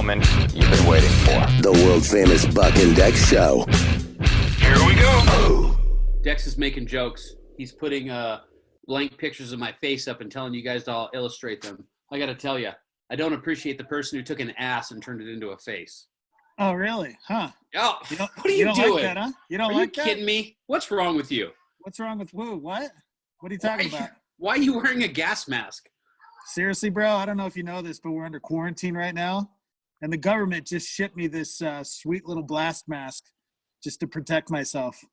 moment you've been waiting for. The world-famous Buck and Dex Show. Here we go. Dex is making jokes. He's putting blank pictures of my face up and telling you guys to all illustrate them. I got to tell you, I don't appreciate the person who took an ass and turned it into a face. Oh, really? Huh? Oh, what are you you don't doing? Like that, huh? You don't are like you kidding me? What's wrong with you? What's wrong with Woo? What? What are you talking about? Why are you wearing a gas mask? Seriously, bro, I don't know if you know this, but we're under quarantine right now. And the government just shipped me this sweet little blast mask just to protect myself.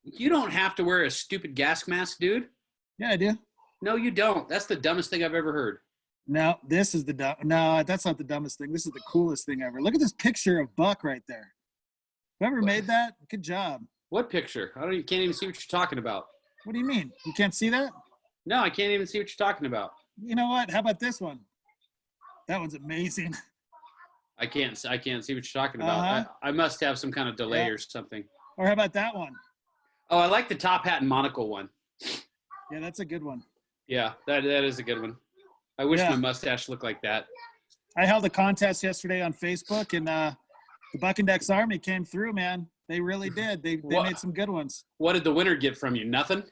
You don't have to wear a stupid gas mask, dude. Yeah, I do. No, you don't. That's the dumbest thing I've ever heard. No, this is no, that's not the dumbest thing. This is the coolest thing ever. Look at this picture of Buck right there. Whoever made that, good job. What picture? You can't even see what you're talking about. What do you mean? You can't see that? No, I can't even see what you're talking about. You know what? How about this one? That one's amazing. I can't see what you're talking about. Uh-huh. I must have some kind of delay or something. Or how about that one? Oh, I like the top hat and monocle one. Yeah, that's a good one. Yeah, that is a good one. I wish my mustache looked like that. I held a contest yesterday on Facebook, and the Buck and Dex Army came through, man. They really did. They made some good ones. What did the winner get from you? Nothing?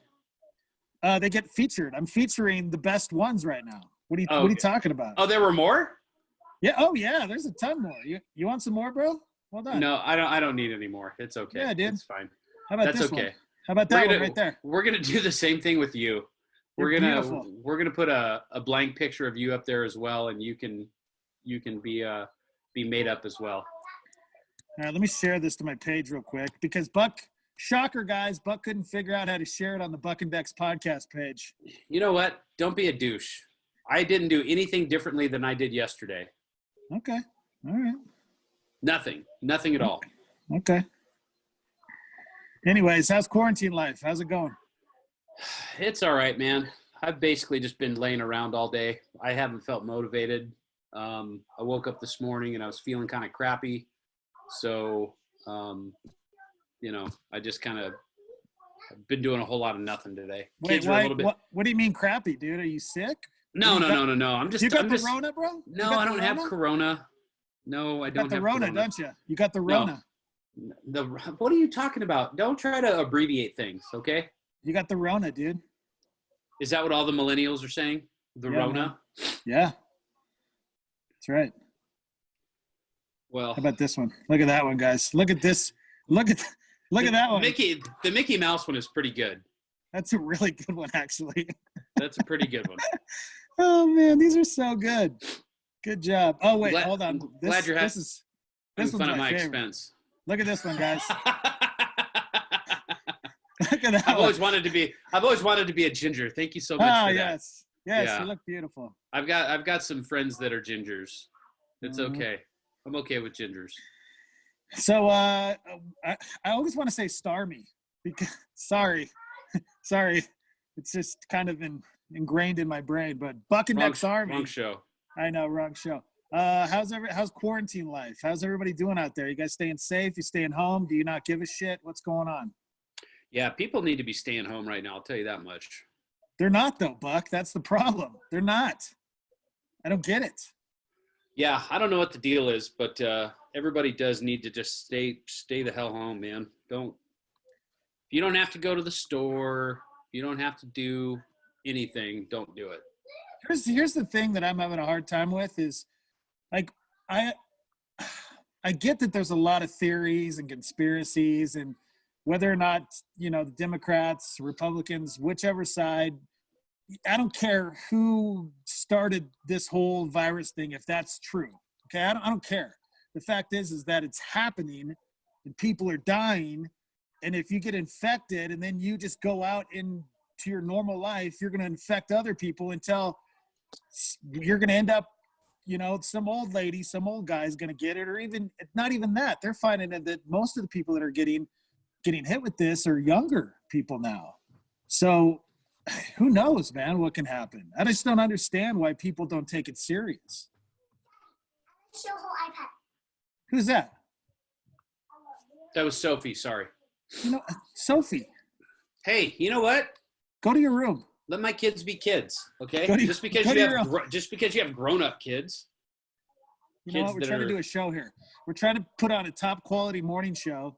They get featured. I'm featuring the best ones right now. What are you talking about? Oh, there were more? Yeah. Oh, yeah. There's a ton more. You want some more, bro? Well done. No, I don't need any more. It's okay. Yeah, dude. It's fine. How about That's this okay. one? How about that one right there? We're gonna do the same thing with you. We're gonna put a blank picture of you up there as well, and you can be made up as well. All right, let me share this to my page real quick because Buck, shocker guys, Buck couldn't figure out how to share it on the Buck and Dex podcast page. You know what? Don't be a douche. I didn't do anything differently than I did yesterday. Okay. All right. Nothing at all. Okay. Anyways, how's quarantine life? How's it going? It's all right, man. I've basically just been laying around all day. I haven't felt motivated. I woke up this morning and I was feeling kind of crappy. So, I just kind of been doing a whole lot of nothing today. Wait, what do you mean crappy, dude? Are you sick? No. You got the Rona, bro? No, I don't have Corona. No, I don't have Corona. You got the Rona, don't you? You got the Rona. No. What are you talking about? Don't try to abbreviate things, okay? You got the Rona, dude. Is that what all the millennials are saying? The Rona? Man. Yeah. That's right. Well, how about this one? Look at that one, guys. Look at this. Look at that one. The Mickey Mouse one is pretty good. That's a really good one, actually. That's a pretty good one. Oh man, these are so good. Good job. Oh wait, hold on. Glad you're having fun at my favorite. Expense. Look at this one, guys. Look at that. I've always wanted to be a ginger. Thank you so much for that. Yes. Yes, yeah. You look beautiful. I've got some friends that are gingers. It's okay. I'm okay with gingers. So I always want to say Starmy because sorry. It's just kind of ingrained in my brain, but Buck and Dex Army. Wrong show. I know, wrong show. How's quarantine life? How's everybody doing out there? You guys staying safe? You staying home? Do you not give a shit? What's going on? Yeah, people need to be staying home right now. I'll tell you that much. They're not though, Buck. That's the problem. They're not. I don't get it. Yeah, I don't know what the deal is, but everybody does need to just stay the hell home, man. If you don't have to go to the store, you don't have to do anything, don't do it. Here's the thing that I'm having a hard time with is like I get that there's a lot of theories and conspiracies and whether or not, the Democrats, Republicans, whichever side, I don't care who started this whole virus thing, if that's true. Okay, I don't care. The fact is that it's happening and people are dying. And if you get infected and then you just go out into your normal life, you're going to infect other people until you're going to end up, some old lady, some old guy is going to get it, or even not even that. They're finding that most of the people that are getting hit with this are younger people now. So who knows, man, what can happen? I just don't understand why people don't take it serious. Show her iPad. Who's that? That was Sophie, sorry. Sophie. Hey, you know what? Go to your room. Let my kids be kids, okay? Just because you have grown-up kids. You know Kids what? We're that trying to are- do a show here. We're trying to put on a top quality morning show.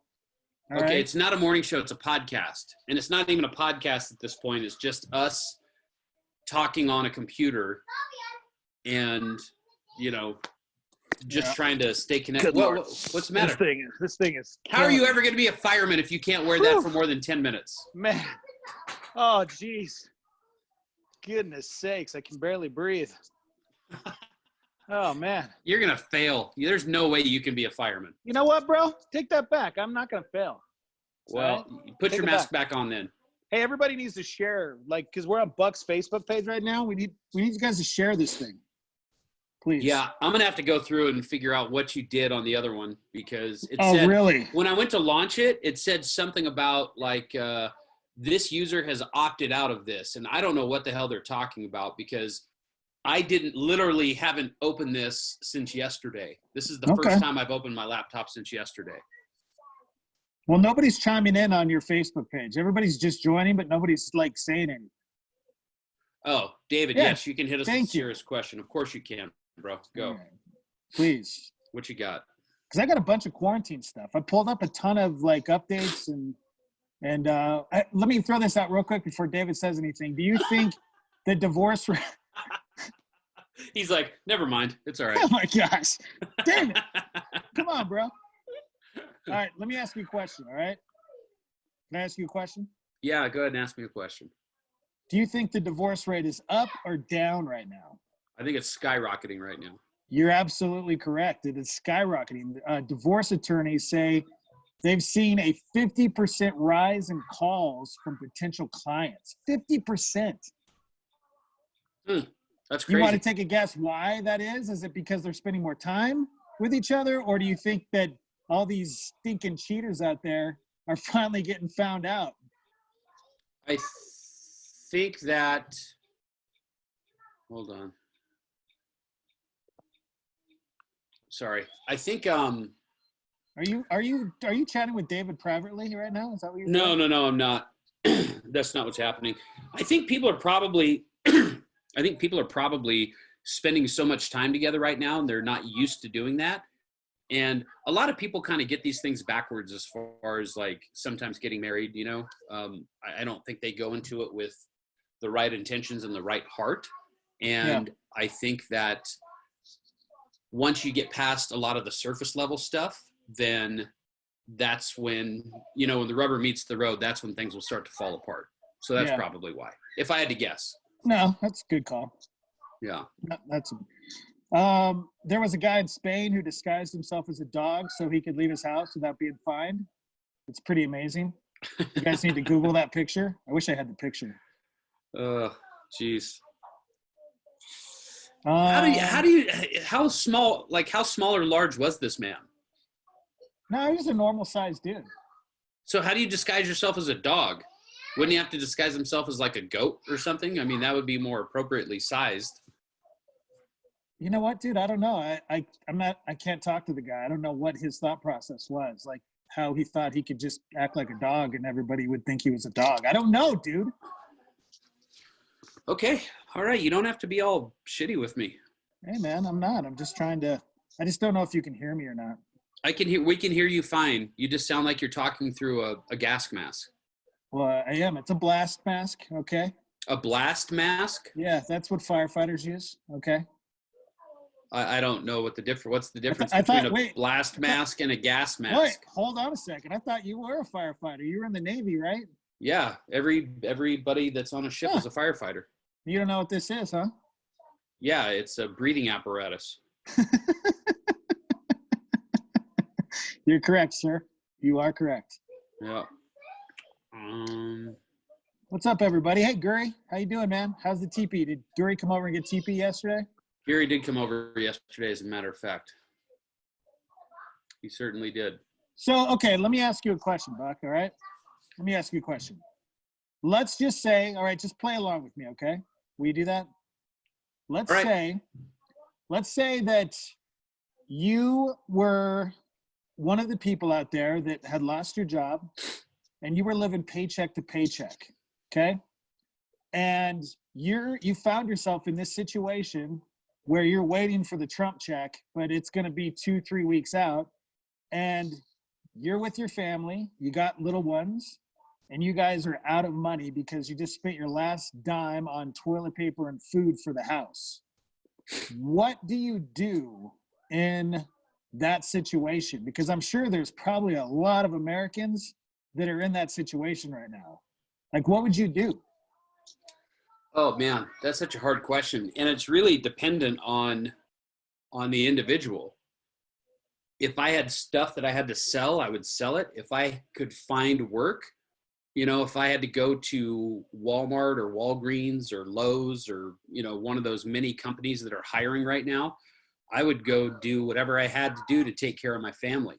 All Okay, right? it's not a morning show, it's a podcast. And it's not even a podcast at this point. It's just us talking on a computer and, just trying to stay connected. Good Lord. What's the matter? This thing is. How are you ever going to be a fireman if you can't wear that for more than 10 minutes? Man. Oh, jeez. Goodness sakes, I can barely breathe. Oh, man. You're going to fail. There's no way you can be a fireman. You know what, bro? Take that back. I'm not going to fail. Well, put Take your it mask back on then. Hey, everybody needs to share, because we're on Buck's Facebook page right now. We need you guys to share this thing. Please. Yeah, I'm going to have to go through and figure out what you did on the other one because it Oh, said, really? when I went to launch it, it said something about this user has opted out of this. And I don't know what the hell they're talking about because I haven't opened this since yesterday. This is the first time I've opened my laptop since yesterday. Well, nobody's chiming in on your Facebook page. Everybody's just joining, but nobody's saying anything. Oh, David, Yeah. yes, you can hit us with a Thank you. serious question. Of course you can, bro. Go. All right. Please. What you got? Because I got a bunch of quarantine stuff. I pulled up a ton of updates and let me throw this out real quick before David says anything. Do you think the divorce rate? He's like, never mind. It's all right. Oh my gosh. Damn it. Come on, bro. All right, let me ask you a question, all right? Can I ask you a question? Yeah, go ahead and ask me a question. Do you think the divorce rate is up or down right now? I think it's skyrocketing right now. You're absolutely correct. It is skyrocketing. Divorce attorneys say they've seen a 50% rise in calls from potential clients. 50%. That's You want crazy. to take a guess why that is? Is it because they're spending more time with each other? Or do you think that all these stinking cheaters out there are finally getting found out? I think that, hold on. Sorry. I think, Are you chatting with David privately right now? Is that what you're no, doing? I'm not. That's not what's happening. I think people are probably, spending so much time together right now and they're not used to doing that. And a lot of people kind of get these things backwards as far as sometimes getting married, I don't think they go into it with the right intentions and the right heart. And I think that once you get past a lot of the surface level stuff, then that's when, when the rubber meets the road, that's when things will start to fall apart. So that's probably why, if I had to guess. No, that's a good call. Yeah. There was a guy in Spain who disguised himself as a dog so he could leave his house without being fined. It's pretty amazing. You guys need to Google that picture. I wish I had the picture. Geez. How small or large was this man? No, he's a normal sized dude. So how do you disguise yourself as a dog? Wouldn't he have to disguise himself as a goat or something? I mean, that would be more appropriately sized. You know what, dude? I don't know. I can't talk to the guy. I don't know what his thought process was. How he thought he could just act like a dog and everybody would think he was a dog. I don't know, dude. Okay. All right. You don't have to be all shitty with me. Hey, man, I'm not. I'm just trying to – I just don't know if you can hear me or not. We can hear you fine. You just sound like you're talking through a gas mask. Well, I am. It's a blast mask, okay? A blast mask? Yeah, that's what firefighters use, okay? I don't know what's the difference I thought- between a blast mask and a gas mask. Wait, hold on a second. I thought you were a firefighter. You were in the Navy, right? Yeah, everybody that's on a ship is a firefighter. You don't know what this is, huh? Yeah, it's a breathing apparatus. You're correct, sir. You are correct. Yeah. What's up, everybody? Hey, Guri. How you doing, man? How's the teepee? Did Guri come over and get teepee yesterday? Gary did come over yesterday, as a matter of fact. He certainly did. So, okay, let me ask you a question, Buck, all right? Let me ask you a question. Let's just say, all right, just play along with me, okay? Will you do that? Let's say that you were one of the people out there that had lost your job and you were living paycheck to paycheck, okay? And you found yourself in this situation where you're waiting for the Trump check, but it's going to be 2-3 weeks out, and you're with your family, you got little ones, and you guys are out of money because you just spent your last dime on toilet paper and food for the house. What do you do in that situation? Because I'm sure there's probably a lot of Americans that are in that situation right now. Like, what would you do? Oh man, that's such a hard question, and it's really dependent on the individual. If I had stuff that I had to sell, I would sell it. If I could find work, if I had to go to Walmart or Walgreens or Lowe's or, one of those many companies that are hiring right now, I would go do whatever I had to do to take care of my family.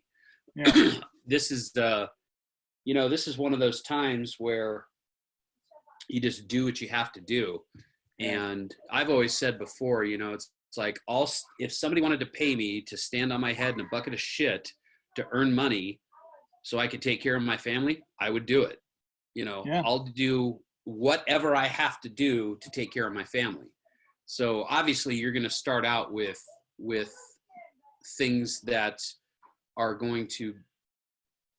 Yeah. This is one of those times where you just do what you have to do. And I've always said before, it's like if somebody wanted to pay me to stand on my head in a bucket of shit to earn money so I could take care of my family, I would do it. I'll do whatever I have to do to take care of my family. So obviously you're going to start out with things that are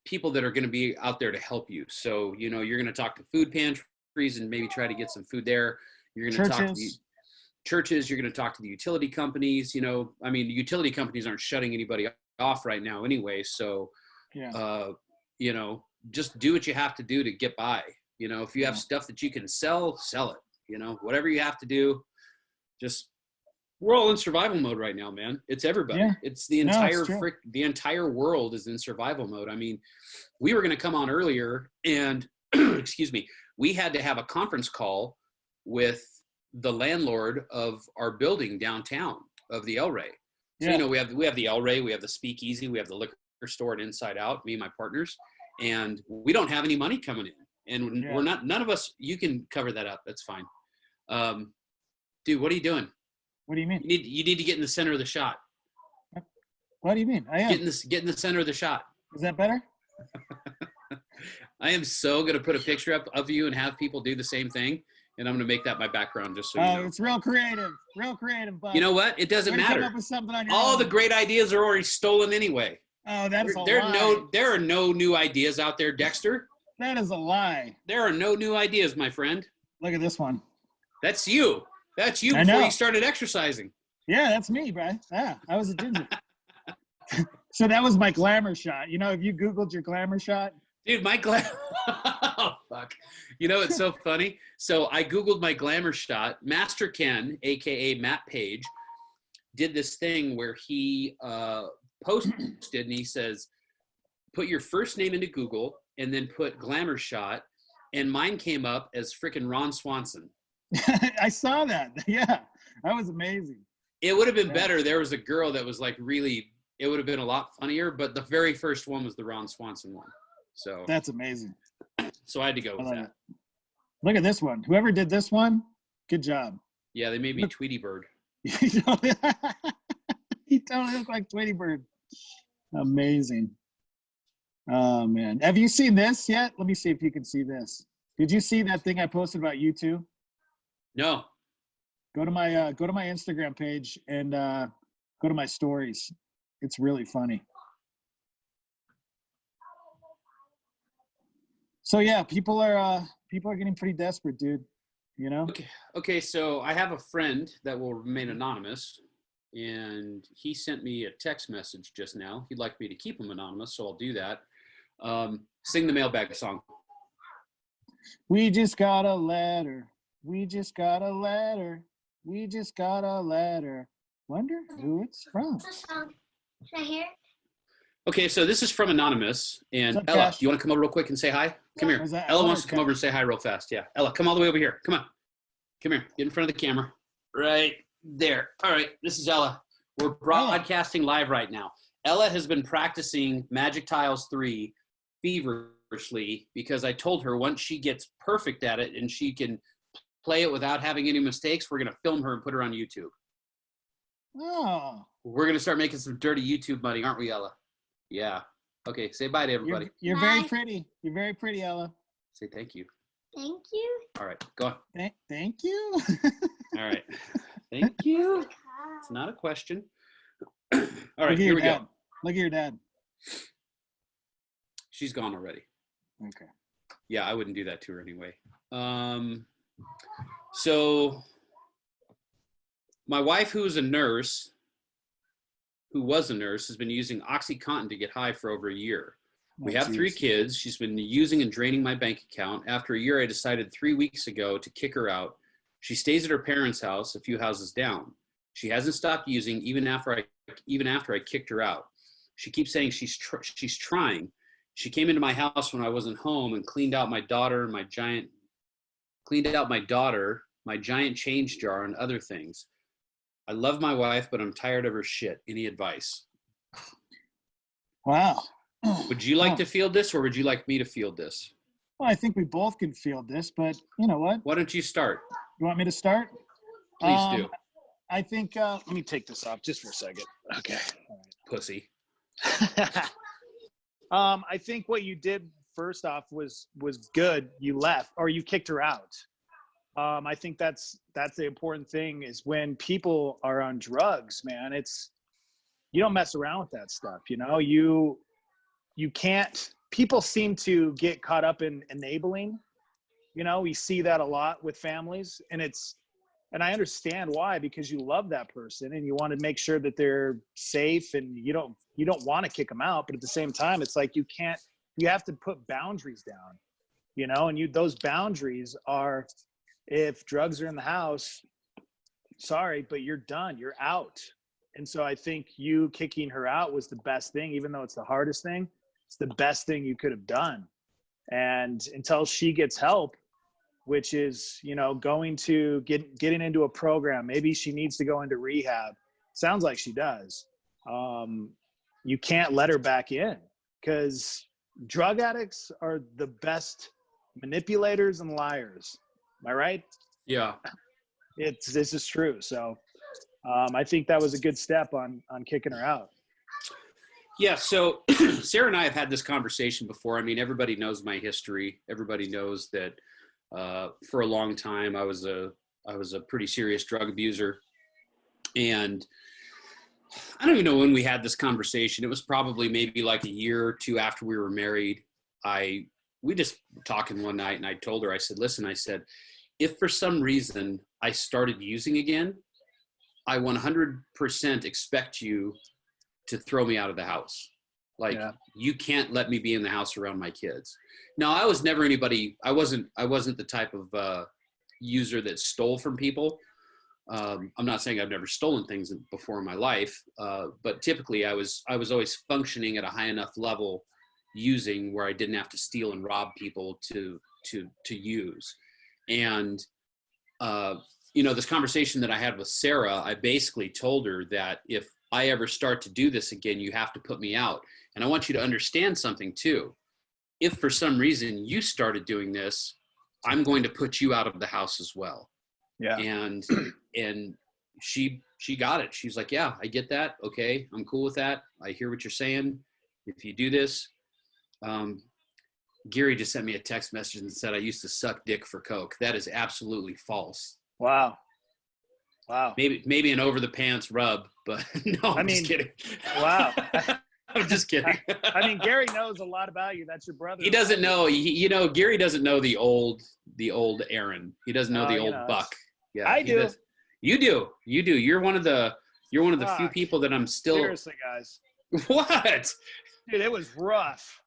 people that are going to be out there to help you. So, you're going to talk to food pantries and maybe try to get some food there. You're going to talk to the churches. You're going to talk to the utility companies. The utility companies aren't shutting anybody off right now anyway. So, just do what you have to do to get by. If you have stuff that you can sell it. Whatever you have to do. We're all in survival mode right now, man. It's everybody. Yeah. It's the entire world is in survival mode. We were going to come on earlier and excuse me, we had to have a conference call with the landlord of our building downtown of the El Rey. So, we have the El Rey, we have the Speakeasy, we have the liquor store and Inside Out, me and my partners, and we don't have any money coming in. And we're not, none of us, you can cover that up. That's fine. Dude, what are you doing? What do you mean? You need to get in the center of the shot. What do you mean? I am. Get in the center of the shot. Is that better? I am so going to put a picture up of you and have people do the same thing. And I'm going to make that my background just so you know. It's real creative, bud. You know what? It doesn't matter. Come up with something on your All own. the great ideas are already stolen anyway. Oh, that's a lie. There are no new ideas out there, Dexter. That is a lie. There are no new ideas, my friend. Look at this one. That's you. That's you before you started exercising. Yeah, that's me, bro. Yeah, I was a ginger. So that was my glamour shot. If you Googled your glamour shot. Dude, oh, fuck. It's so funny. So I Googled my glamour shot. Master Ken, a.k.a. Matt Page, did this thing where he posted and he says, put your first name into Google and then put glamour shot. And mine came up as frickin' Ron Swanson. I saw that. Yeah, that was amazing. It would have been better. There was a girl that was it would have been a lot funnier, but the very first one was the Ron Swanson one. So that's amazing. So I had to go with that. Look at this one. Whoever did this one, good job. Yeah, they made me Tweety Bird. He totally looks like Tweety Bird. Amazing. Oh man. Have you seen this yet? Let me see if you can see this. Did you see that thing I posted about you two? No. Go to my Instagram page and go to my stories. It's really funny. So yeah, people are getting pretty desperate, dude. Okay. So I have a friend that will remain anonymous, and he sent me a text message just now. He'd like me to keep him anonymous, so I'll do that. Sing the mailbag song. We just got a letter. We just got a letter. We just got a letter. Wonder who it's from. Should I hear? Okay, so this is from Anonymous. And What's up, Ella, Cash? do you want to come over real quick and say hi? Come here. Is that Ella Ella wants or to come over and say hi real fast. Yeah. Ella, come all the way over here. Come on. Come here. Get in front of the camera. Right there. All right. This is Ella. We're broadcasting live right now. Ella has been practicing Magic Tiles 3 feverishly because I told her once she gets perfect at it and she can play it without having any mistakes, we're going to film her and put her on YouTube. Oh. We're going to start making some dirty YouTube money, aren't we, Ella? Yeah. Okay, say bye to everybody. You're very pretty. You're very pretty, Ella. Say thank you. Thank you. All right, go on. Thank you. All right. Thank you. It's not a question. All right, Look at here your we dad. go. Look at your dad. She's gone already. Okay. Yeah, I wouldn't do that to her anyway. So my wife, who was a nurse, has been using OxyContin to get high for over a year. We have 3 kids. She's been using and draining my bank account. After a year, I decided 3 weeks ago to kick her out. She stays at her parents' house a few houses down. She hasn't stopped using even after I kicked her out. She keeps saying she's trying. She came into my house when I wasn't home and cleaned out my daughter, my giant change jar, and other things. I love my wife, but I'm tired of her shit. Any advice? Wow. Would you like to field this, or would you like me to field this? Well, I think we both can field this, but you know what? Why don't you start? You want me to start? Please do. I think Let me take this off just for a second. Okay. Pussy. I think what you did first off was good. You left, or you kicked her out. I think that's the important thing is when people are on drugs, man, you don't mess around with that stuff. You know, you can't, people seem to get caught up in enabling. You know, we see that a lot with families, and I understand why, because you love that person and you want to make sure that they're safe, and you don't want to kick them out. But at the same time, it's like you have to put boundaries down, you know, and those boundaries are, if drugs are in the house, sorry, but you're done, you're out. And so I think you kicking her out was the best thing, even though it's the hardest thing. It's the best thing you could have done. And until she gets help, which is, you know, getting into a program, maybe she needs to go into rehab. Sounds like she does. You can't let her back in, because drug addicts are the best manipulators and liars. Am I right? Yeah. This is true. So I think that was a good step on kicking her out. Yeah, so Sarah and I have had this conversation before. I mean, everybody knows my history. Everybody knows that for a long time I was a pretty serious drug abuser. And I don't even know when we had this conversation. It was probably maybe like a year or 2 after we were married. We just were talking one night, and I told her, I said, listen, I said, if for some reason I started using again, I 100% expect you to throw me out of the house. Like, You can't let me be in the house around my kids. Now, I was never anybody, I wasn't the type of user that stole from people. I'm not saying I've never stolen things before in my life, but typically I was always functioning at a high enough level using where I didn't have to steal and rob people to use. And, you know, this conversation that I had with Sarah, I basically told her that if I ever start to do this again, you have to put me out. And I want you to understand something too. If for some reason you started doing this, I'm going to put you out of the house as well. Yeah. And she got it. She's like, yeah, I get that. Okay. I'm cool with that. I hear what you're saying. If you do this, Gary just sent me a text message and said I used to suck dick for coke. That is absolutely false. Wow. Maybe an over the pants rub, but no, I'm just kidding. Wow. I'm just kidding. I mean, Gary knows a lot about you. That's your brother. He doesn't know. You know, Gary doesn't know the old Aaron. He doesn't know the old Buck. Yeah, I do. You do. You're one of the few people that I'm still. Seriously, guys. What? Dude, it was rough.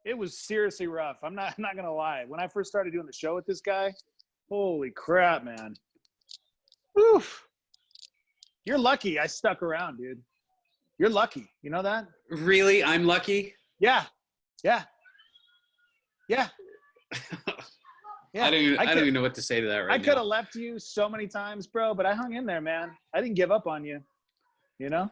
It was seriously rough. I'm not gonna lie. When I first started doing the show with this guy, holy crap, man. Oof. You're lucky I stuck around, dude. You're lucky. You know that? Really? I'm lucky? Yeah. Yeah. I don't even know what to say to that right now. I could have left you so many times, bro, but I hung in there, man. I didn't give up on you. You know?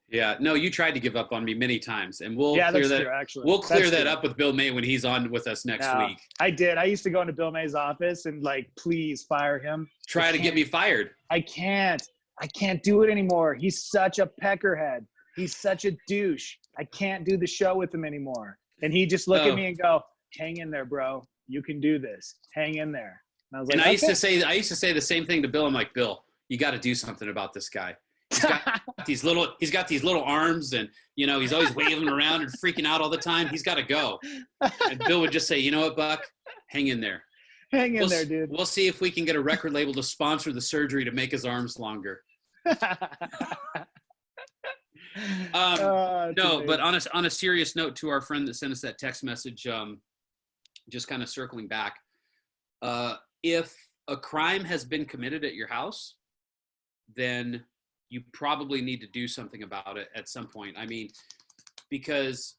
Yeah. No, you tried to give up on me many times, and we'll clear that's that. True, actually. We'll clear that up with Bill May when he's on with us next week. I did. I used to go into Bill May's office and like, please fire him. Try to get me fired. I can't do it anymore. He's such a peckerhead. He's such a douche. I can't do the show with him anymore. And he just look at me and go, hang in there, bro. You can do this. Hang in there. And I was like, I used to say the same thing to Bill. I'm like, Bill, you got to do something about this guy. He's got these little arms, and he's always waving around and freaking out all the time. He's got to go. And Bill would just say, you know what, Buck, hang in there. Hang in there, dude. We'll see if we can get a record label to sponsor the surgery to make his arms longer. No, but on a serious note, to our friend that sent us that text message, just kind of circling back, if a crime has been committed at your house, then you probably need to do something about it at some point. I mean, because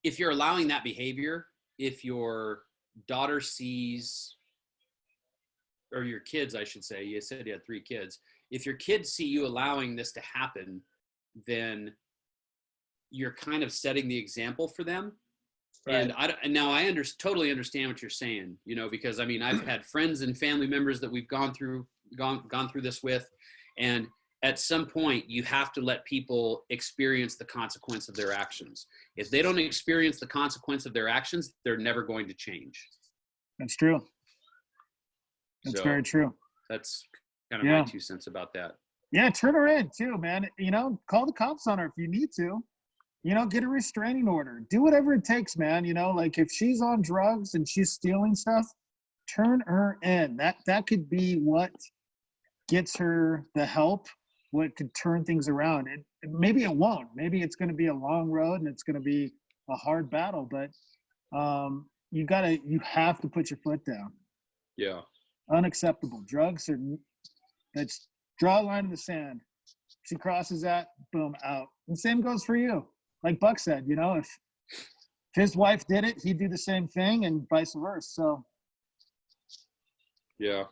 if you're allowing that behavior, if your daughter sees, or your kids, I should say, you said you had 3 kids. If your kids see you allowing this to happen, then you're kind of setting the example for them. Right. And now I totally understand what you're saying, because I mean, I've had friends and family members that we've gone through this with, and at some point you have to let people experience the consequence of their actions. If they don't experience the consequence of their actions, they're never going to change. That's true. That's very true. That's kind of my 2 cents about that. Yeah, turn her in too, man. Call the cops on her if you need to. Get a restraining order. Do whatever it takes, man. Like if she's on drugs and she's stealing stuff, turn her in. That could be what gets her the help, what could turn things around. And maybe it won't. Maybe it's going to be a long road and it's going to be a hard battle, but you have to put your foot down. Yeah. Unacceptable. Drugs let's draw a line in the sand. She crosses that, boom, out. And same goes for you. Like Buck said, if his wife did it, he'd do the same thing, and vice versa. So. Yeah.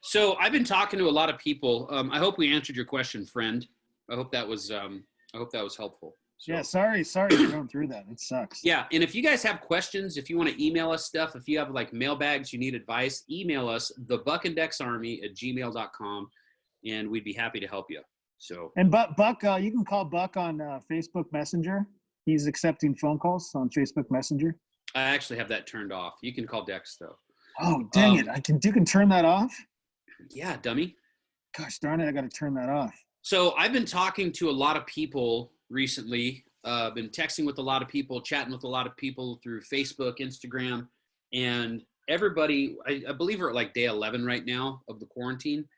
So I've been talking to a lot of people. I hope we answered your question, friend. I hope that was helpful. So. Yeah. Sorry for going through that. It sucks. Yeah. And if you guys have questions, if you want to email us stuff, if you have like mailbags, you need advice, email us thebuckandexarmy@gmail.com, and we'd be happy to help you. So. And Buck, you can call Buck on Facebook Messenger. He's accepting phone calls on Facebook Messenger. I actually have that turned off. You can call Dex though. Oh, dang it. You can turn that off? Yeah, dummy. Gosh darn it, I got to turn that off. So I've been talking to a lot of people recently, been texting with a lot of people, chatting with a lot of people through Facebook, Instagram, and everybody, I believe we're at like day 11 right now of the quarantine.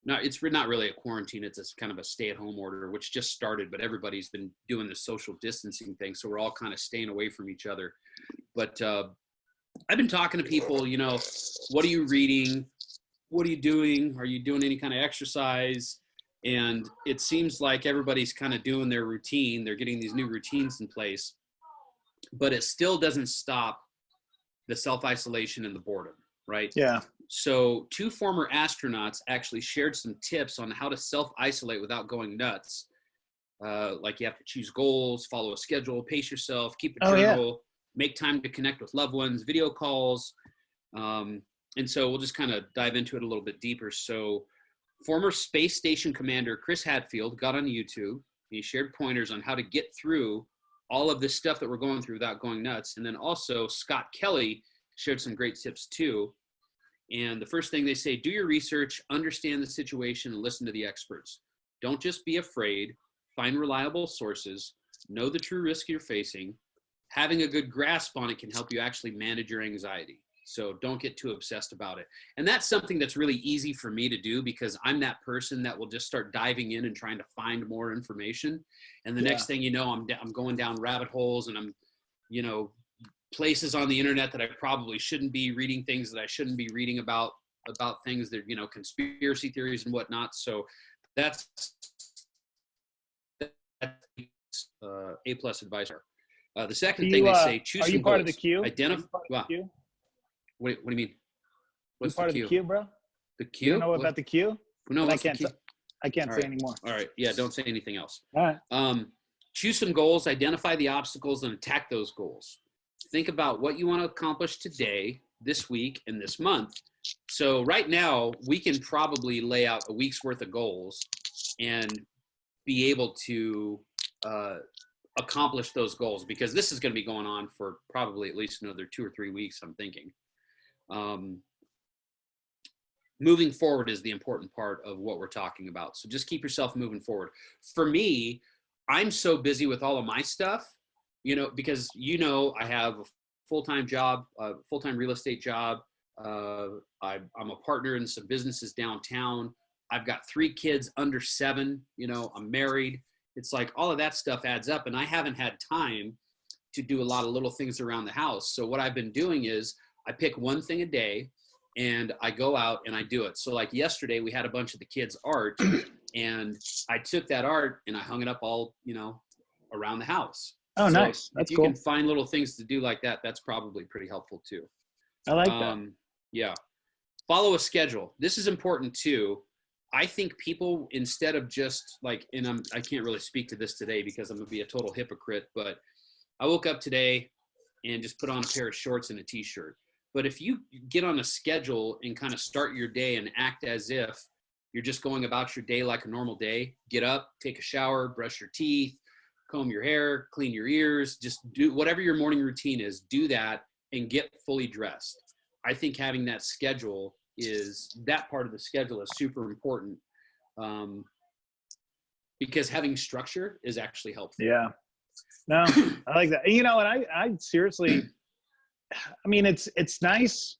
No, it's not really a quarantine. It's a kind of a stay-at-home order, which just started, but everybody's been doing the social distancing thing. So we're all kind of staying away from each other. But I've been talking to people, what are you reading? What are you doing? Are you doing any kind of exercise? And it seems like everybody's kind of doing their routine. They're getting these new routines in place, but it still doesn't stop the self-isolation and the boredom, right? Yeah. So 2 former astronauts actually shared some tips on how to self-isolate without going nuts. Like you have to choose goals, follow a schedule, pace yourself, keep a journal, make time to connect with loved ones, video calls. And so we'll just kind of dive into it a little bit deeper. So former space station commander Chris Hadfield got on YouTube. He shared pointers on how to get through all of this stuff that we're going through without going nuts. And then also Scott Kelly shared some great tips too. And the first thing they say, do your research, understand the situation, and listen to the experts. Don't just be afraid. Find reliable sources. Know the true risk you're facing. Having a good grasp on it can help you actually manage your anxiety. So don't get too obsessed about it. And that's something that's really easy for me to do because I'm that person that will just start diving in and trying to find more information. And the next thing you know, I'm going down rabbit holes and I'm, places on the internet that I probably shouldn't be reading, things that I shouldn't be reading about things that, conspiracy theories and whatnot. So that's A+ advice. The second thing they say, choose some goals. Are you part of the queue? What do you mean? What's part of the queue, bro? The queue? You know about the queue? No, I can't say anymore. All right. Yeah, don't say anything else. All right. Choose some goals, identify the obstacles, and attack those goals. Think about what you want to accomplish today, this week, and this month. So right now, we can probably lay out a week's worth of goals and be able to accomplish those goals because this is going to be going on for probably at least another 2 or 3 weeks, I'm thinking. moving forward is the important part of what we're talking about. So just keep yourself moving forward. For me, I'm so busy with all of my stuff, because I have a full-time job, a full-time real estate job. I'm a partner in some businesses downtown. I've got 3 kids under 7. I'm married. It's like all of that stuff adds up, and I haven't had time to do a lot of little things around the house. So what I've been doing is I pick one thing a day and I go out and I do it. So like yesterday we had a bunch of the kids' art, and I took that art and I hung it up all, around the house. Oh, so nice. That's if you cool. can find little things to do like that, that's probably pretty helpful too. I like that. Yeah. Follow a schedule. This is important too. I think people, instead of just like, and I can't really speak to this today because I'm gonna be a total hypocrite, but I woke up today and just put on a pair of shorts and a t-shirt. But if you get on a schedule and kind of start your day and act as if you're just going about your day like a normal day, get up, take a shower, brush your teeth, comb your hair, clean your ears, just do whatever your morning routine is, do that and get fully dressed. I think having that schedule that part of the schedule is super important, because having structure is actually helpful. Yeah. No, I like that. And I seriously, I mean, it's nice,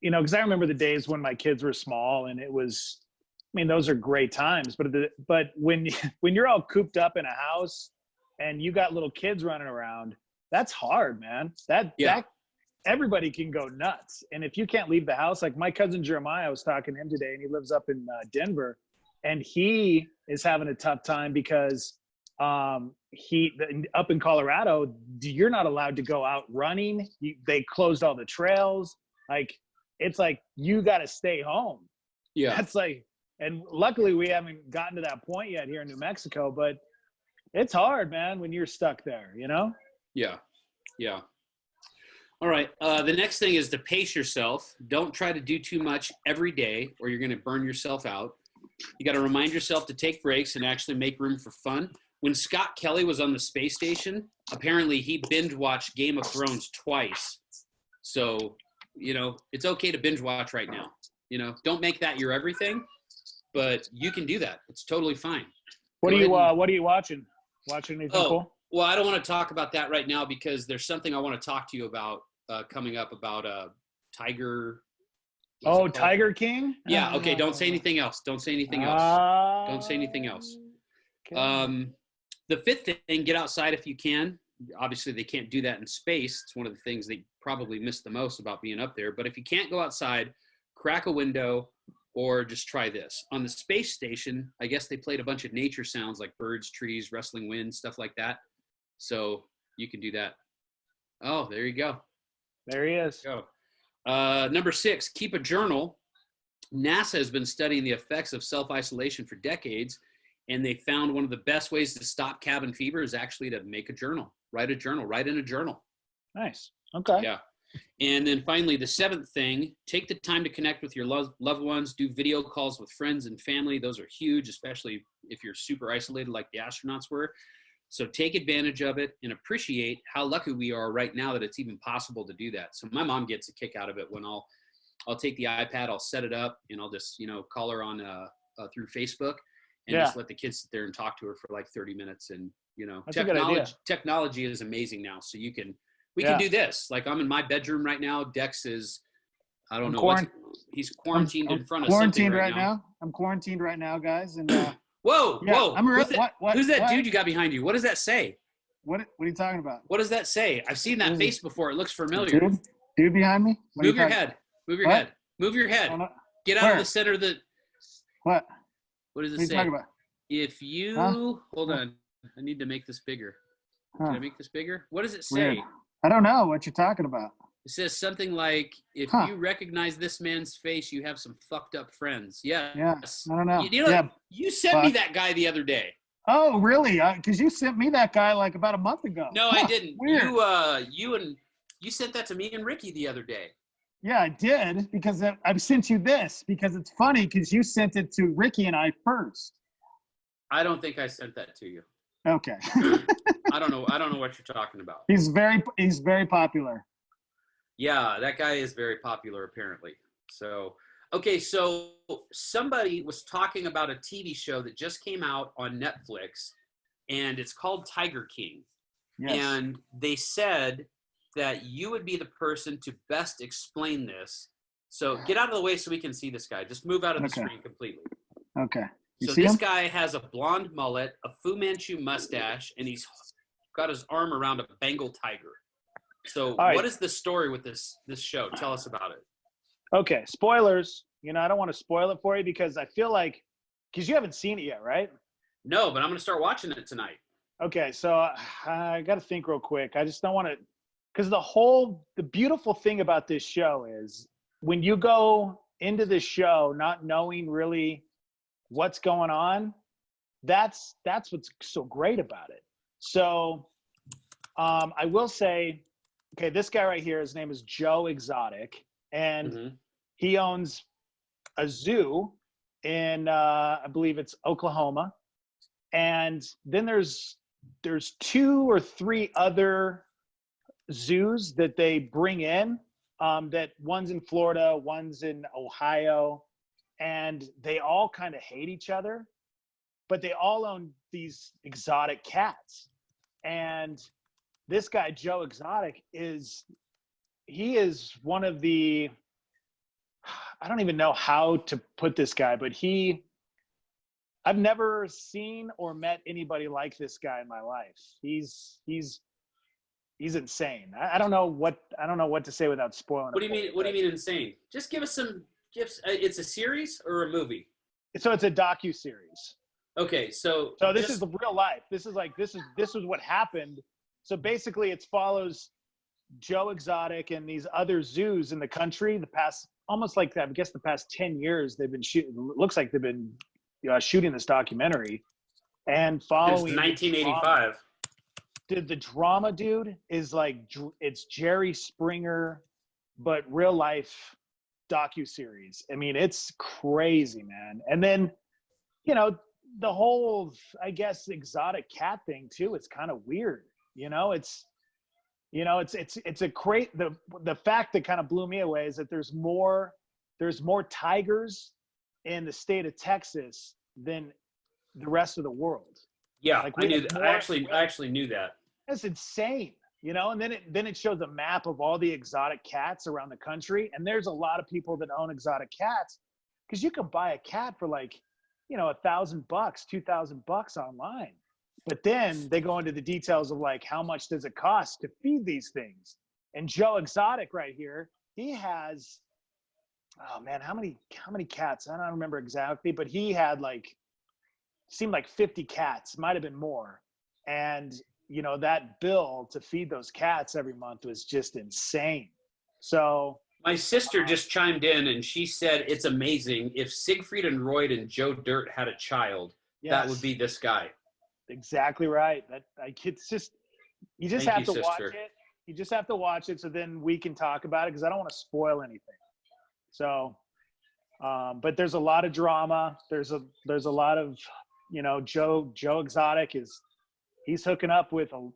because I remember the days when my kids were small, and it was, I mean, those are great times. But when you're all cooped up in a house and you got little kids running around, that's hard, man. That everybody can go nuts. And if you can't leave the house, like my cousin Jeremiah, I was talking to him today, and he lives up in Denver, and he is having a tough time because up in Colorado, you're not allowed to go out running. They closed all the trails. Like, it's like, you got to stay home. Yeah. That's like, and luckily we haven't gotten to that point yet here in New Mexico, but it's hard, man, when you're stuck there, Yeah. Yeah. All right. The next thing is to pace yourself. Don't try to do too much every day, or you're going to burn yourself out. You got to remind yourself to take breaks and actually make room for fun. When Scott Kelly was on the space station, apparently he binge watched Game of Thrones twice. So, it's okay to binge watch right now. Don't make that your everything, but you can do that. It's totally fine. What are you watching? Watching anything cool? Well, I don't want to talk about that right now because there's something I want to talk to you about coming up about Tiger. Oh, Tiger King? Yeah. Okay. Don't say anything else. Don't say anything else. Don't say anything else. Okay. The 5th thing, get outside if you can. Obviously, they can't do that in space. It's one of the things they probably miss the most about being up there. But if you can't go outside, crack a window, or just try this. On the space station, I guess they played a bunch of nature sounds like birds, trees, rustling wind, stuff like that. So you can do that. Oh, there you go. There he is. Go. Number 6, keep a journal. NASA has been studying the effects of self-isolation for decades, and they found one of the best ways to stop cabin fever is actually to make a journal. Write in a journal. Nice. Okay. Yeah. And then finally, the 7th thing, take the time to connect with your loved ones, do video calls with friends and family. Those are huge, especially if you're super isolated like the astronauts were. So take advantage of it and appreciate how lucky we are right now that it's even possible to do that. So my mom gets a kick out of it when I'll take the iPad, I'll set it up, and I'll just, call her on through Facebook and just let the kids sit there and talk to her for like 30 minutes. And, technology is amazing now. So we can do this. Like, I'm in my bedroom right now. Dex is, I don't know. He's quarantined in front of something right now. I'm quarantined right now, guys. And Whoa. Who's that what? dude you got behind you? What does that say? What are you talking about? What does that say? I've seen that face before. It looks familiar. Dude behind me? Move your head. Move your head. Move your head. Get out of the center of the. What? What does it say? What are you talking about? If you hold on, I need to make this bigger. Can I make this bigger? What does it say? Weird. I don't know what you're talking about. It says something like, if you recognize this man's face, you have some fucked up friends. Yes. Yeah. I don't know. You sent me that guy the other day. Oh, really? Because you sent me that guy like about a month ago. No, I didn't. Weird. You sent that to me and Ricky the other day. Yeah, I did, because I sent you this because it's funny because you sent it to Ricky and I first. I don't think I sent that to you. Okay. I don't know what you're talking about. He's very popular. Yeah, that guy is very popular apparently. So Okay, so somebody was talking about a TV show that just came out on Netflix, and it's called Tiger King. Yes. And they said that you would be the person to best explain this. So get out of the way so we can see this guy. Just move out of the Okay. screen completely. Okay. You So see this him? guy has a blonde mullet, a Fu Manchu mustache, and he's got his arm around a Bengal tiger. So right. what is the story with this show? Tell us about it. Okay, spoilers. I don't want to spoil it for you because I feel like, because you haven't seen it yet, right? No, but I'm going to start watching it tonight. Okay, so I got to think real quick. I just don't want to, because the beautiful thing about this show is when you go into this show not knowing really what's going on, that's what's so great about it. So I will say, okay, this guy right here, his name is Joe Exotic, and he owns a zoo in I believe it's Oklahoma, and then there's 2 or 3 other zoos that they bring in, that one's in Florida, one's in Ohio, and they all kind of hate each other, but they all own these exotic cats. And this guy Joe Exotic is one of the, I don't even know how to put this guy, but I've never seen or met anybody like this guy in my life. He's insane. I don't know what to say without spoiling. What do you mean? What do you mean insane? Just give us some gifts. It's a series or a movie? So it's a docu-series. Okay, so this is the real life. This is what happened. So basically, it follows Joe Exotic and these other zoos in the country. The past, almost like, I guess, the past 10 years, they've been shooting. Looks like they've been shooting this documentary, and following. It's 1985. The drama, dude, is like, it's Jerry Springer, but real life docu-series. I mean, it's crazy, man. And then, the whole, I guess, exotic cat thing too. It's kind of weird. It's a great, the fact that kind of blew me away is that there's more tigers in the state of Texas than the rest of the world. Yeah, like, I knew that. I actually knew that. That's insane, and then it shows a map of all the exotic cats around the country. And there's a lot of people that own exotic cats, because you can buy a cat for like, $1,000, $2,000 online. But then they go into the details of like, how much does it cost to feed these things? And Joe Exotic right here, he has, oh man, how many cats? I don't remember exactly, but he had seemed like 50 cats, might have been more. And that bill to feed those cats every month was just insane. So my sister just chimed in and she said it's amazing. If Siegfried and Roy and Joe Dirt had a child, that would be this guy. Exactly right. It's just, you just have to watch it. You just have to watch it, so then we can talk about it, because I don't want to spoil anything. So, but there's a lot of drama. There's a lot of, Joe Exotic he's hooking up with a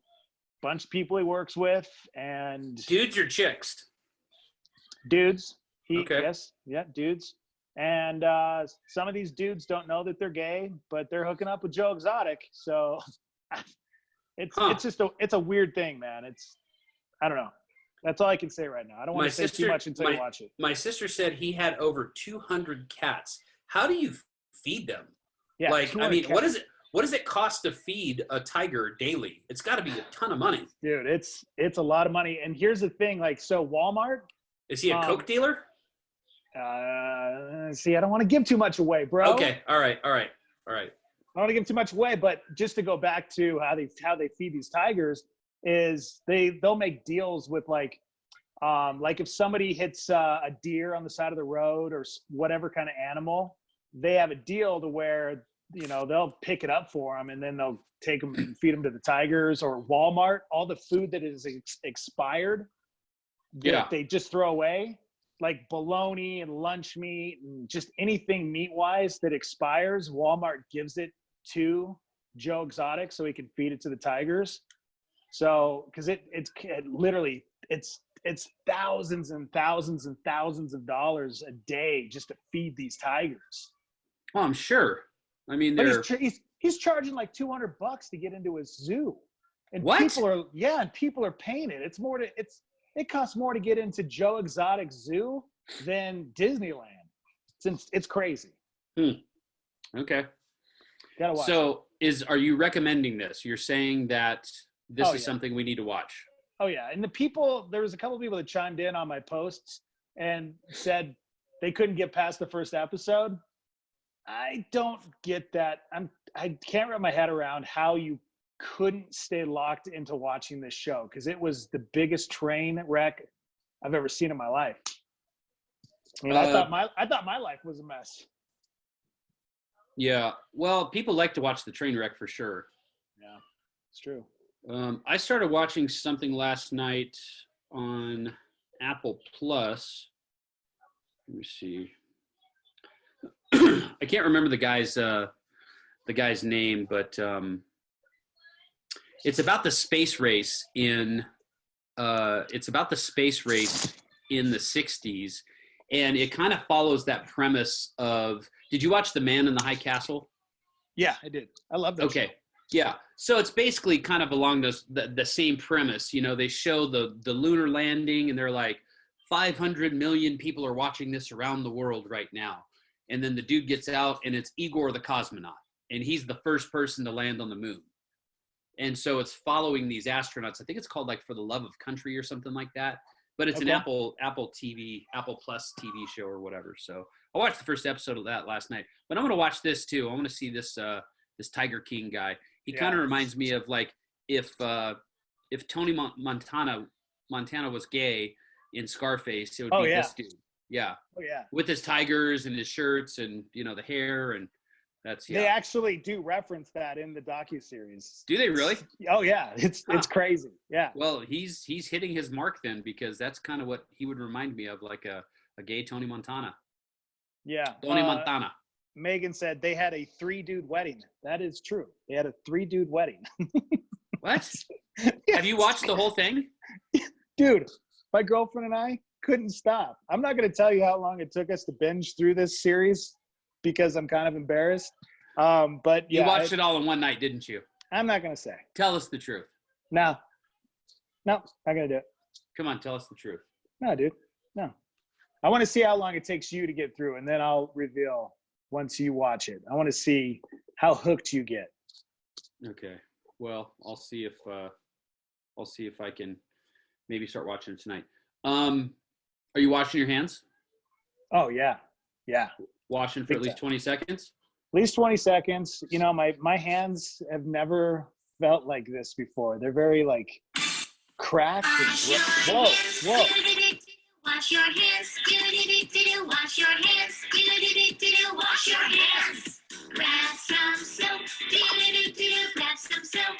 bunch of people he works with, and dudes or chicks? Dudes. Okay. Yes. Yeah. Dudes. And some of these dudes don't know that they're gay, but they're hooking up with Joe Exotic. So it's a weird thing, man. I don't know. That's all I can say right now. I don't want to say too much until you watch it. My sister said he had over 200 cats. How do you feed them? Yeah. I mean, cats. What does it cost to feed a tiger daily? It's got to be a ton of money. Dude, it's a lot of money. And here's the thing, so Walmart. Is he a coke dealer? See, I don't want to give too much away, bro. Okay. All right. I don't want to give too much away, but just to go back to how they feed these tigers is they'll make deals with like if somebody hits a deer on the side of the road or whatever kind of animal, they have a deal to where, they'll pick it up for them, and then they'll take them and feed them to the tigers. Or Walmart, all the food that is expired, they just throw away. Like bologna and lunch meat and just anything meat-wise that expires, Walmart gives it to Joe Exotic so he can feed it to the tigers. So, because it's literally, it's it's thousands and thousands and thousands of dollars a day just to feed these tigers. Oh, I'm sure. I mean, But they're he's charging like $200 to get into his zoo, and What? people are paying it. It costs more to get into Joe Exotic Zoo than Disneyland. It's crazy. Okay. Gotta watch. So are you recommending this? You're saying that this Oh, is yeah. something we need to watch. Oh yeah, and there was a couple of people that chimed in on my posts and said they couldn't get past the first episode. I don't get that. I can't wrap my head around how you couldn't stay locked into watching this show, because it was the biggest train wreck I've ever seen in my life. I mean, I thought my life was a mess. Yeah. Well, people like to watch the train wreck for sure. Yeah, it's true. I started watching something last night on Apple Plus. Let me see. I can't remember the guy's name, but it's about the space race in the 60s, and it kind of follows that premise of. Did you watch The Man in the High Castle? Yeah, I did. I love that. Okay. Show. Yeah. So it's basically kind of along the same premise. You know, they show the lunar landing, and they're like, 500 million people are watching this around the world right now. And then the dude gets out, and it's Igor the cosmonaut, and he's the first person to land on the moon. And so it's following these astronauts. I think it's called like For the Love of Country or something like that. But it's an Apple Plus TV show or whatever. So I watched the first episode of that last night. But I'm going to watch this too. I want to see this Tiger King guy. He kind of reminds me of like if Tony Montana was gay in Scarface, it would be this dude. Yeah. Oh yeah. With his tigers and his shirts and the hair, and that's They actually do reference that in the docuseries. Do they really? Oh yeah, it's crazy. Yeah. Well, he's hitting his mark then, because that's kind of what he would remind me of, like a gay Tony Montana. Yeah. Tony Montana. Megan said they had a 3-dude wedding. That is true. They had a 3-dude wedding. What? Have you watched the whole thing? Dude, my girlfriend and I couldn't stop. I'm not going to tell you how long it took us to binge through this series because I'm kind of embarrassed. But yeah, you watched it all in one night, didn't you? I'm not going to say. Tell us the truth. No, not going to do it. Come on, tell us the truth. No, dude. No. I want to see how long it takes you to get through, and then I'll reveal once you watch it. I want to see how hooked you get. Okay. Well, I'll see if I can maybe start watching it tonight. Are you washing your hands? Oh yeah. Yeah. Washing for at least 20 seconds? At least 20 seconds. You know, my hands have never felt like this before. They're very like cracked and whoa. Wash your hands, wash your hands, wash your hands. Grab some soap, grab some soap,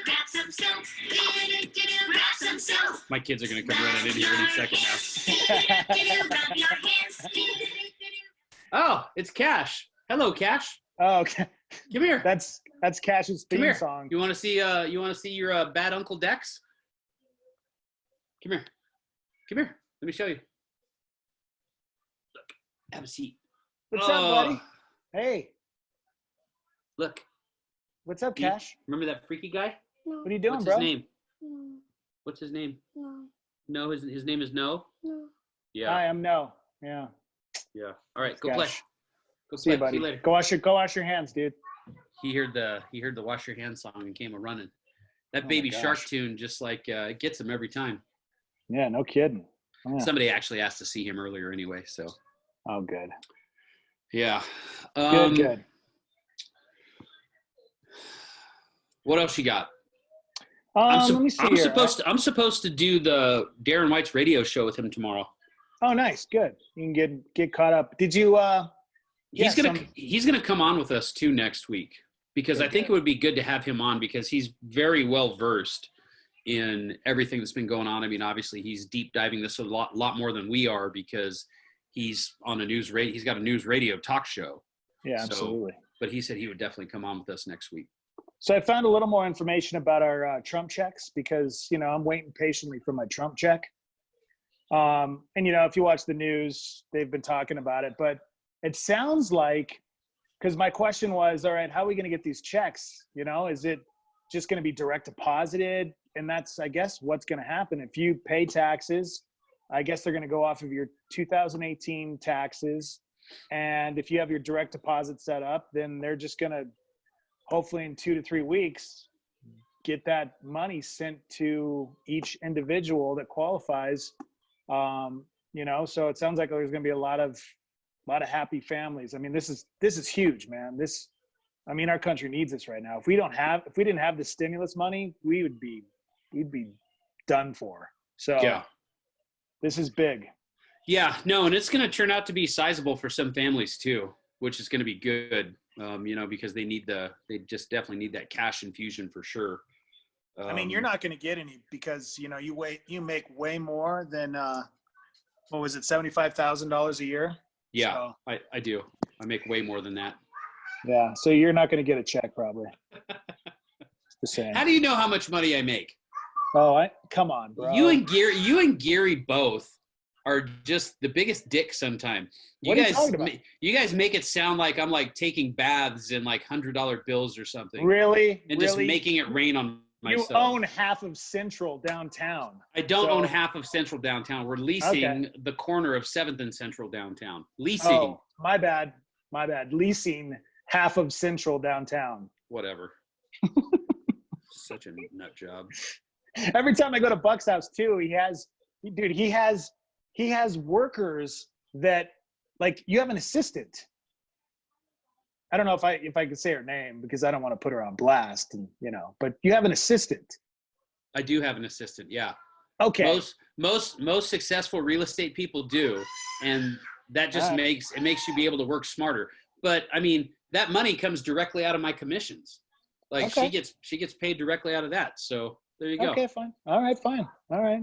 grab some soap, grab some soap. My kids are going to come running in here any second now. Rub your hands. Oh, it's Cash. Hello, Cash. Oh, okay. Come here. That's Cash's Come theme here. song. You want to see your bad Uncle Dex? Come here. Come here. Let me show you. Look. Have a seat. What's up, buddy? Hey, Look. what's up, Do you Cash? remember that freaky guy? What are you doing, What's bro? his name? What's his name? No, his name is No? Yeah. Hi, I'm No. Yeah. Yeah. All right, go Cash. play. Go See play. you, buddy. See you later. Go wash your hands, dude. He heard the Wash Your Hands song and came a running. That Oh my Baby gosh. Shark tune just like it gets him every time. Yeah, no kidding. Yeah. Somebody actually asked to see him earlier anyway, so Oh, good. yeah. Good. What else you got? Let me see here. I'm supposed to do the Darren White's radio show with him tomorrow. Oh, nice. Good. You can get caught up. Did you? He's gonna come on with us too next week, because I think it would be good to have him on, because he's very well versed in everything that's been going on. I mean, obviously he's deep diving this a lot more than we are, because he's on a news radio. He's got a news radio talk show. Yeah, So- absolutely. But he said he would definitely come on with us next week. So I found a little more information about our Trump checks because, I'm waiting patiently for my Trump check. And, if you watch the news, they've been talking about it. But it sounds like, because my question was, all right, how are we going to get these checks? Is it just going to be direct deposited? And that's, I guess, what's going to happen. If you pay taxes, I guess they're going to go off of your 2018 taxes. And if you have your direct deposit set up, then they're just going to, hopefully in 2 to 3 weeks, get that money sent to each individual that qualifies. So it sounds like there's going to be a lot of happy families. I mean, this is huge, man. Our country needs this right now. If we didn't have the stimulus money, we'd be done for. So Yeah. This is big. Yeah, no, and it's going to turn out to be sizable for some families too, which is going to be good. Because they just definitely need that cash infusion for sure. You're not going to get any because you make way more than what was it, $75,000 a year? Yeah, So, I do. I make way more than that. yeah, so you're not going to get a check probably. Just saying. How do you know how much money I make? Oh, come on, bro. You and Gary both are just the biggest dicks sometimes. What are you talking about? You guys make it sound like I'm like taking baths in like $100 bills or something. Really? And just making it rain on myself. You own half of Central downtown. I don't own half of Central downtown. We're leasing Okay. the corner of 7th and Central downtown. Leasing. Oh, my bad. Leasing half of Central downtown. Whatever. Such a nut job. Every time I go to Buck's house too, he has workers that, like, you have an assistant. I don't know if I could say her name because I don't want to put her on blast, but you have an assistant. I do have an assistant. Yeah. Okay. Most successful real estate people do. And that just makes you be able to work smarter. But that money comes directly out of my commissions. Like Okay. she gets paid directly out of that. So there you go. Okay, fine. All right, fine. All right.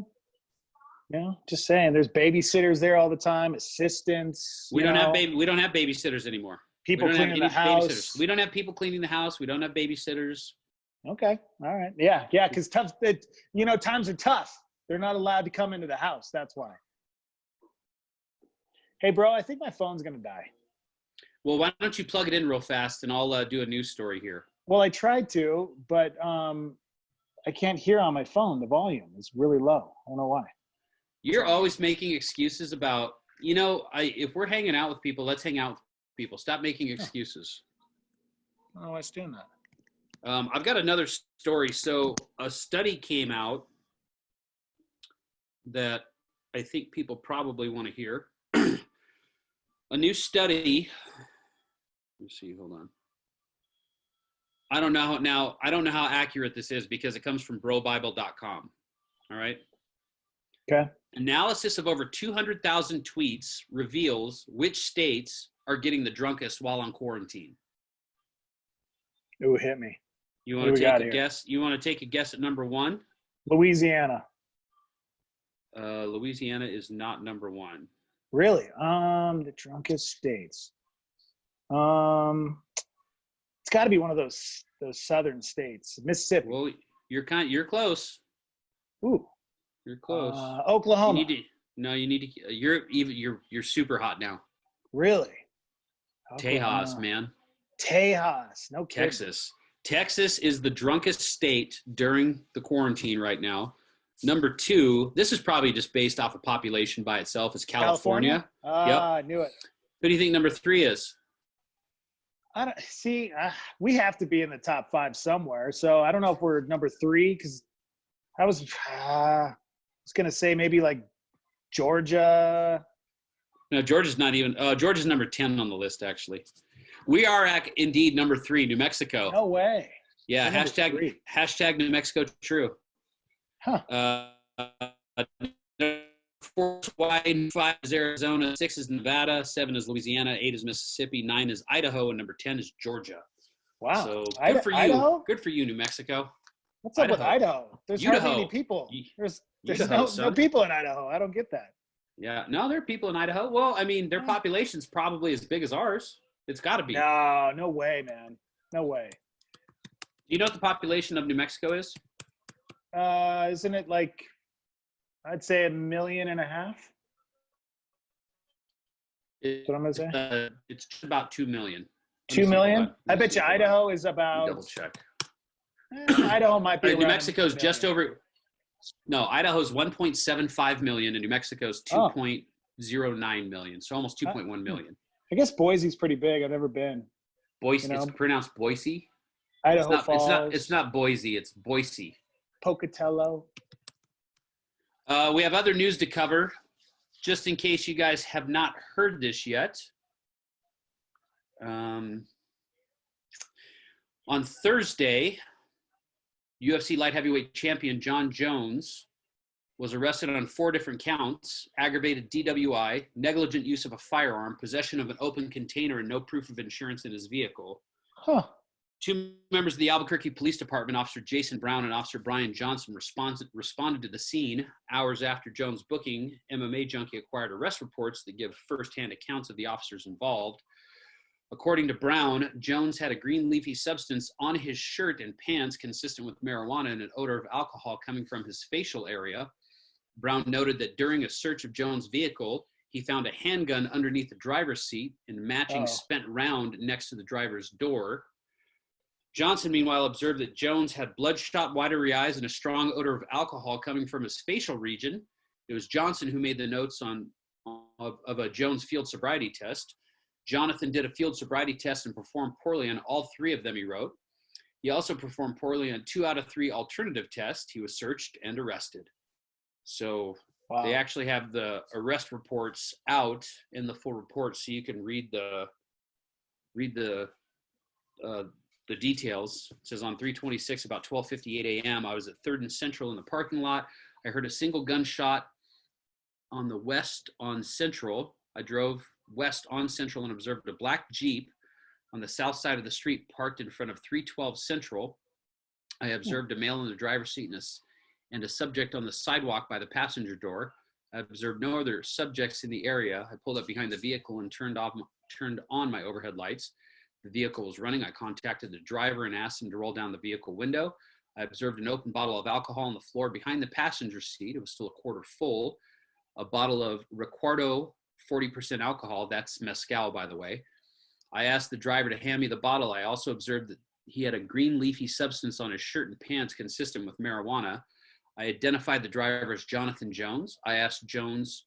Just saying, there's babysitters there all the time, assistants. We don't have babysitters anymore. People cleaning the house. Babysitters. We don't have people cleaning the house. We don't have babysitters. Okay. All right. Yeah. Because times are tough. They're not allowed to come into the house. That's why. Hey, bro, I think my phone's gonna die. Well, why don't you plug it in real fast and I'll do a news story here. Well, I tried to, but I can't hear on my phone. The volume is really low. I don't know why. You're always making excuses about, if we're hanging out with people, let's hang out with people. Stop making excuses. I don't know why it's doing that. I've got another story. So a study came out that I think people probably want to hear. A new study. Let's see, hold on. I don't know how accurate this is because it comes from brobible.com. All right. Okay. Analysis of over 200,000 tweets reveals which states are getting the drunkest while on quarantine. Ooh, hit me. You want to take a guess? You want to take a guess at number one? Louisiana. Louisiana is not number one. Really? The drunkest states. It's got to be one of those southern states. Mississippi. Well, you're close. Ooh. You're close. Oklahoma. You're super hot now. Really? Tejas, man. Tejas. No kidding. Texas is the drunkest state during the quarantine right now. Number two, this is probably just based off of population by itself, is California. Yep. I knew it. Who do you think number three is? I don't see. We have to be in the top 5 somewhere. So I don't know if we're number 3 because I was gonna say maybe like Georgia. No, Georgia's not even. Georgia's number 10 on the list. Actually, we are indeed number 3, New Mexico. No way. Yeah. We're Hashtag New Mexico true. Huh. 4 is 5 is Arizona, 6 is Nevada, 7 is Louisiana, 8 is Mississippi, 9 is Idaho, and number 10 is Georgia. Wow. So good for you. Idaho? Good for you, New Mexico. What's up with Idaho? There's hardly any people. There's no people in Idaho. I don't get that. Yeah. No, there are people in Idaho. Well, I mean, their population's probably as big as ours. It's got to be. No way, man. No way. you know what the population of New Mexico is? Isn't it like, I'd say 1.5 million? It, What am I saying? it's about 2 million. 2 million? I bet you Idaho is about. Double check. Idaho might be. New around Mexico's 1 just million. over. No, Idaho's 1.75 million, and New Mexico's 2.09 million, so almost 2.1 million. I guess Boise's pretty big. I've never been. Boise, You know? it's pronounced Boise. Idaho Falls. It's not Boise. It's Boise. Pocatello. We have other news to cover, just in case you guys have not heard this yet. On Thursday, UFC light heavyweight champion Jon Jones was arrested on 4 different counts: aggravated DWI, negligent use of a firearm, possession of an open container, and no proof of insurance in his vehicle. Huh. 2 members of the Albuquerque Police Department, Officer Jason Brown and Officer Brian Johnson, responded to the scene hours after Jones' booking. MMA Junkie acquired arrest reports that give firsthand accounts of the officers involved. According to Brown, Jones had a green leafy substance on his shirt and pants consistent with marijuana and an odor of alcohol coming from his facial area. Brown noted that during a search of Jones' vehicle, he found a handgun underneath the driver's seat and matching spent round next to the driver's door. Johnson, meanwhile, observed that Jones had bloodshot, watery eyes and a strong odor of alcohol coming from his facial region. It was Johnson who made the notes of a Jones field sobriety test. Jonathan did a field sobriety test and performed poorly on all 3 of them, he wrote. He also performed poorly on 2 out of 3 alternative tests. He was searched and arrested. So they actually have the arrest reports out in the full report, so you can read the details. It says on 3/26, about 12:58 a.m., I was at 3rd and Central in the parking lot. I heard a single gunshot on the west on Central. I drove west on Central and observed a black Jeep on the south side of the street parked in front of 312 Central. I observed a male in the driver's seat and a subject on the sidewalk by the passenger door. I observed no other subjects in the area. I pulled up behind the vehicle and turned on my overhead lights. The vehicle was running. I contacted the driver and asked him to roll down the vehicle window. I observed an open bottle of alcohol on the floor behind the passenger seat. It was still a quarter full. A bottle of Recuerdo 40% alcohol. That's mezcal, by the way. I asked the driver to hand me the bottle. I also observed that he had a green leafy substance on his shirt and pants consistent with marijuana. I identified the driver as Jonathan Jones. I asked Jones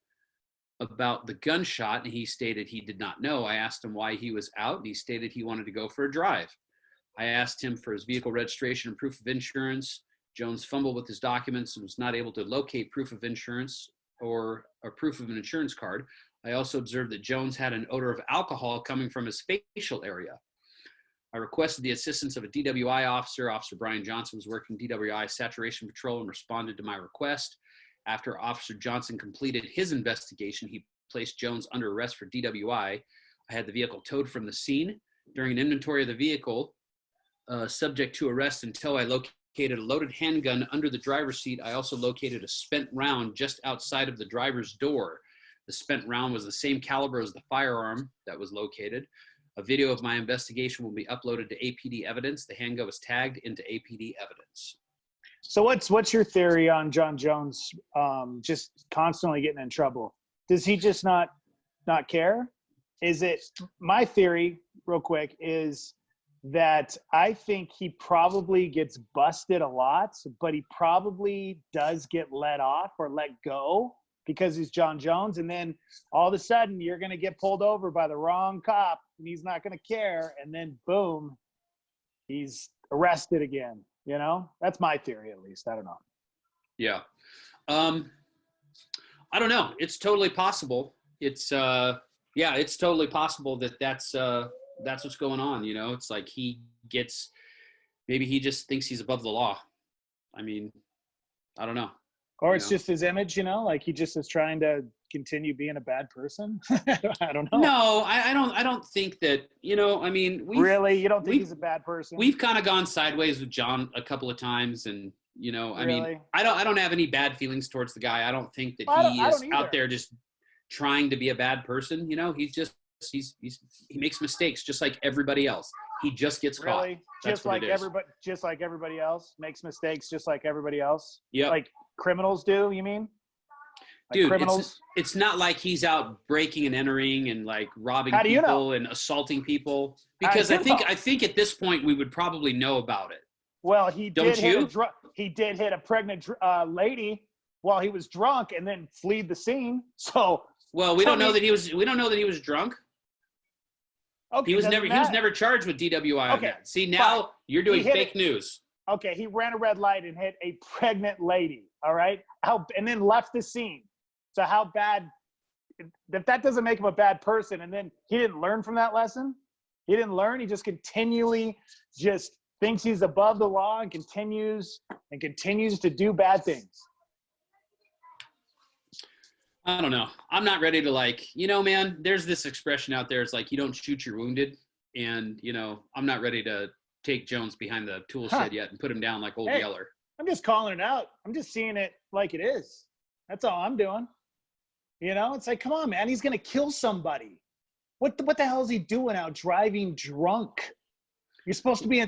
about the gunshot, and he stated he did not know. I asked him why he was out, and he stated he wanted to go for a drive. I asked him for his vehicle registration and proof of insurance. Jones fumbled with his documents and was not able to locate proof of insurance or a proof of an insurance card. I also observed that Jones had an odor of alcohol coming from his facial area. I requested the assistance of a DWI officer. Officer Brian Johnson was working DWI saturation patrol and responded to my request. After Officer Johnson completed his investigation, he placed Jones under arrest for DWI. I had the vehicle towed from the scene. During an inventory of the vehicle, subject to arrest until I located a loaded handgun under the driver's seat. I also located a spent round just outside of the driver's door. The spent round was the same caliber as the firearm that was located. A video of my investigation will be uploaded to APD evidence. The handgun was tagged into APD evidence. So what's your theory on Jon Jones just constantly getting in trouble? Does he just not care? Is it, my theory, real quick, is that I think he probably gets busted a lot, but he probably does get let off or let go because he's Jon Jones. And then all of a sudden you're going to get pulled over by the wrong cop and he's not going to care. And then boom, he's arrested again. You know, that's my theory, at least. I don't know. Yeah. I don't know. It's totally possible. It's totally possible that's what's going on. You know, it's like maybe he just thinks he's above the law. I mean, I don't know. Or it's just his image, you know, like he just is trying to continue being a bad person. I don't know. No, I don't think that, you know, I mean, really, you don't think he's a bad person? We've kind of gone sideways with Jon a couple of times, and you know, I mean, I don't have any bad feelings towards the guy. I don't think that he is out there just trying to be a bad person. You know, he makes mistakes just like everybody else. He just gets caught. Really? That's what it is. Just like everybody else makes mistakes, just like everybody else. Yep. Like criminals do. You mean? Like Dude, criminals. it's not like he's out breaking and entering and like robbing How do you people know? and assaulting people. How do Because you I know? think at this point we would probably know about it. Well, he Don't did hit you? he did hit a pregnant lady while he was drunk and then fled the scene. So Well, we Tell don't know me- that he was drunk. okay, He was doesn't never matter. charged with DWI on Okay, that. See, now fine. you're doing He hit fake it. news. Okay, he ran a red light and hit a pregnant lady. All right, and then left the scene. So how bad? If that doesn't make him a bad person, and then he didn't learn from that lesson, he didn't learn. He just continually just thinks he's above the law and continues to do bad things. I don't know. I'm not ready to man, there's this expression out there. It's like, you don't shoot your wounded. And, I'm not ready to take Jones behind the tool shed yet and put him down like old Hey. Yeller. I'm just calling it out. I'm just seeing it like it is. That's all I'm doing. It's like, come on, man. He's going to kill somebody. What the hell is he doing out driving drunk? You're supposed to be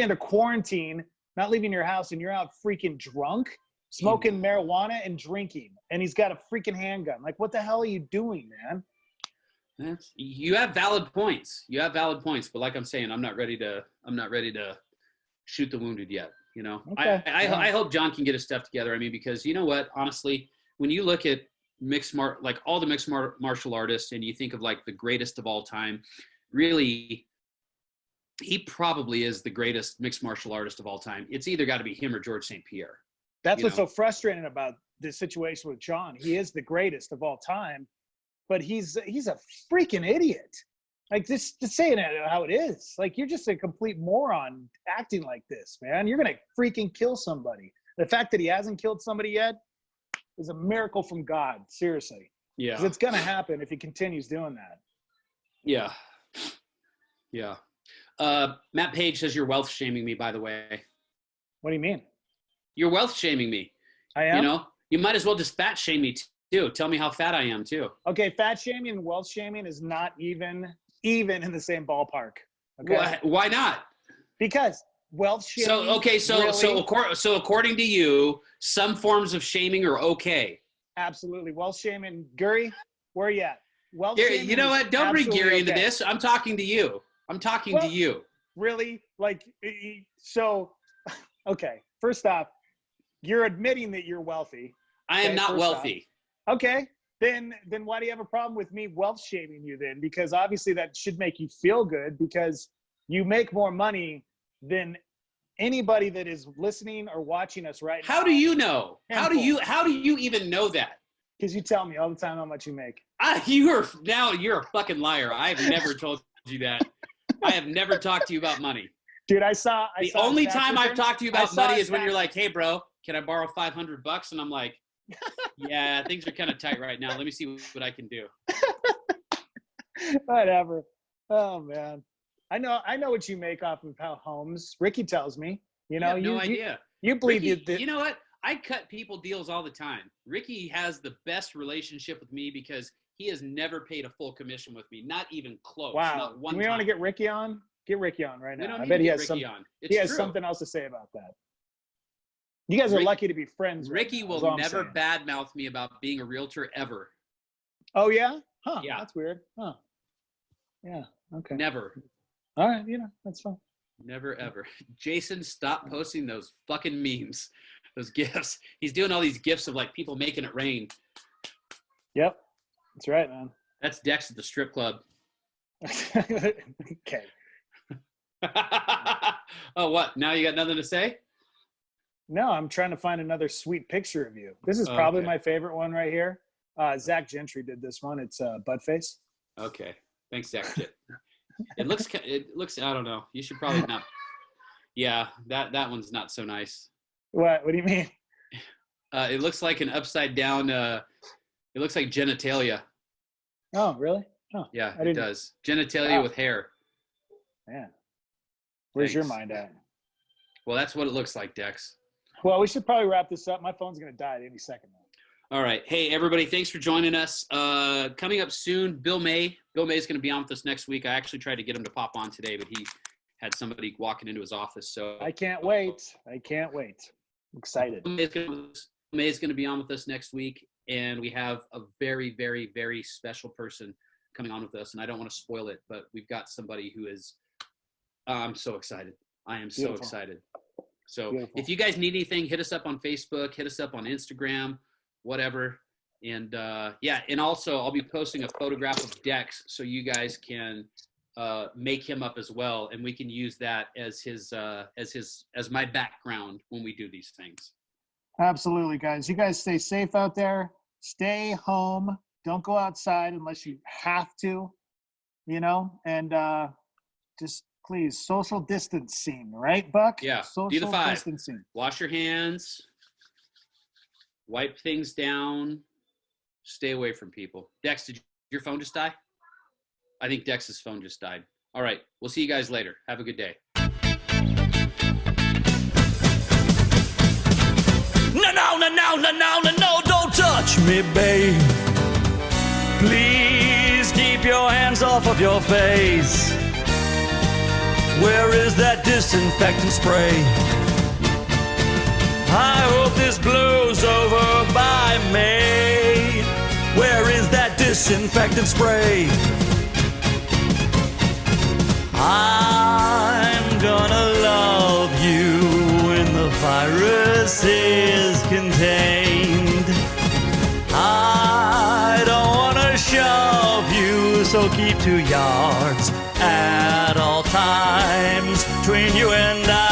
under quarantine, not leaving your house, and you're out freaking drunk, smoking marijuana and drinking, and he's got a freaking handgun. Like, what the hell are you doing, man? You have valid points. But like I'm saying, I'm not ready to shoot the wounded yet. Okay. I hope John can get his stuff together. I mean, because you know what, honestly, when you look at all the mixed martial artists, and you think of like the greatest of all time, really, he probably is the greatest mixed martial artist of all time. It's either got to be him or George St. Pierre. That's what's so frustrating about this situation with John. He is the greatest of all time, but he's a freaking idiot. Like, this, just saying it how it is. Like, you're just a complete moron acting like this, man. You're gonna freaking kill somebody. The fact that he hasn't killed somebody yet is a miracle from God. Seriously. Yeah. 'Cause it's gonna happen if he continues doing that. Yeah. Yeah. Matt Page says you're wealth shaming me, by the way. What do you mean? You're wealth shaming me. I am. You might as well just fat shame me too. Tell me how fat I am too. Okay, fat shaming and wealth shaming is not even in the same ballpark. Okay. Why not? Because wealth shaming. So according to you, some forms of shaming are okay. Absolutely. Wealth shaming. Gary, where are you at? Wealth Gary, shaming you know is what? Don't bring absolutely Gary into okay. this. I'm talking to you. Well, to you. Really? Like, so, okay. First off, you're admitting that you're wealthy. I am Okay, not first wealthy. Okay. Then why do you have a problem with me wealth shaming you then? Because obviously that should make you feel good because you make more money than anybody that is listening or watching us right now. How do you know? How do Handful. you even know that? Because you tell me all the time how much you make. You're a fucking liar. I've never told you that. I have never talked to you about money. Dude, I saw The a only tax time I've return. talked to you I about saw money a is when tax- you're like, "Hey, bro, can I borrow $500?" And I'm like, "Yeah, things are kind of tight right now. Let me see what I can do." Whatever. Oh man. I know what you make off of how homes. Ricky tells me. You have no idea. You believe Ricky, you. you know what? I cut people deals all the time. Ricky has the best relationship with me because he has never paid a full commission with me, not even close. Wow. Not one We want to time. get Ricky on. Get Ricky on right We now. don't I need bet to he get has Ricky some. on. He has It's true. something else to say about that. You guys are lucky to be friends. Right Ricky now, is will all I'm never saying. badmouth me about being a realtor ever. Oh yeah. Huh. Yeah. That's weird. Huh. Yeah. Okay. Never. All right. That's fine. Never ever. Jason, stop posting those fucking memes, those gifs. He's doing all these gifs of like people making it rain. Yep. That's right, man. That's Dex at the strip club. Okay. Oh, what? Now you got nothing to say? No, I'm trying to find another sweet picture of you. This is probably Okay. my favorite one right here. Zach Gentry did this one. It's Buttface. Okay. Thanks, Zach. It looks, I don't know. You should probably not. Yeah, that one's not so nice. What do you mean? It looks like an upside down, it looks like genitalia. Oh, really? Oh, Yeah, I it didn't- does. Genitalia Wow. with hair. Man. Where's your Thanks. mind at? Well, that's what it looks like, Dex. Well, we should probably wrap this up. My phone's going to die at any second now. All right. Hey, everybody, thanks for joining us. Coming up soon, Bill May. Bill May is going to be on with us next week. I actually tried to get him to pop on today, but had somebody walking into his office. So I can't wait. Excited. May is going to be on with us next week, and we have a very, very, very special person coming on with us, and I don't want to spoil it, but we've got somebody who is, I'm so excited. I am so excited. So if you guys need anything, hit us up on Facebook, hit us up on Instagram, whatever. And and also I'll be posting a photograph of Dex so you guys can make him up as well, and we can use that as my background when we do these things. Absolutely, guys. You guys stay safe out there. Stay home. Don't go outside unless you have to, and just please social distancing, right, Buck? Yeah. Social Do the 5. distancing. Wash your hands. Wipe things down. Stay away from people. Dex, did your phone just die? I think Dex's phone just died. All right. We'll see you guys later. Have a good day. No, don't touch me, babe. Please keep your hands off of your face. Where is that disinfectant spray? I hope this blows over by May. Where is that disinfectant spray? I'm gonna love you when the virus is contained. I don't wanna shove you, so keep 2 yards at all times between you and I.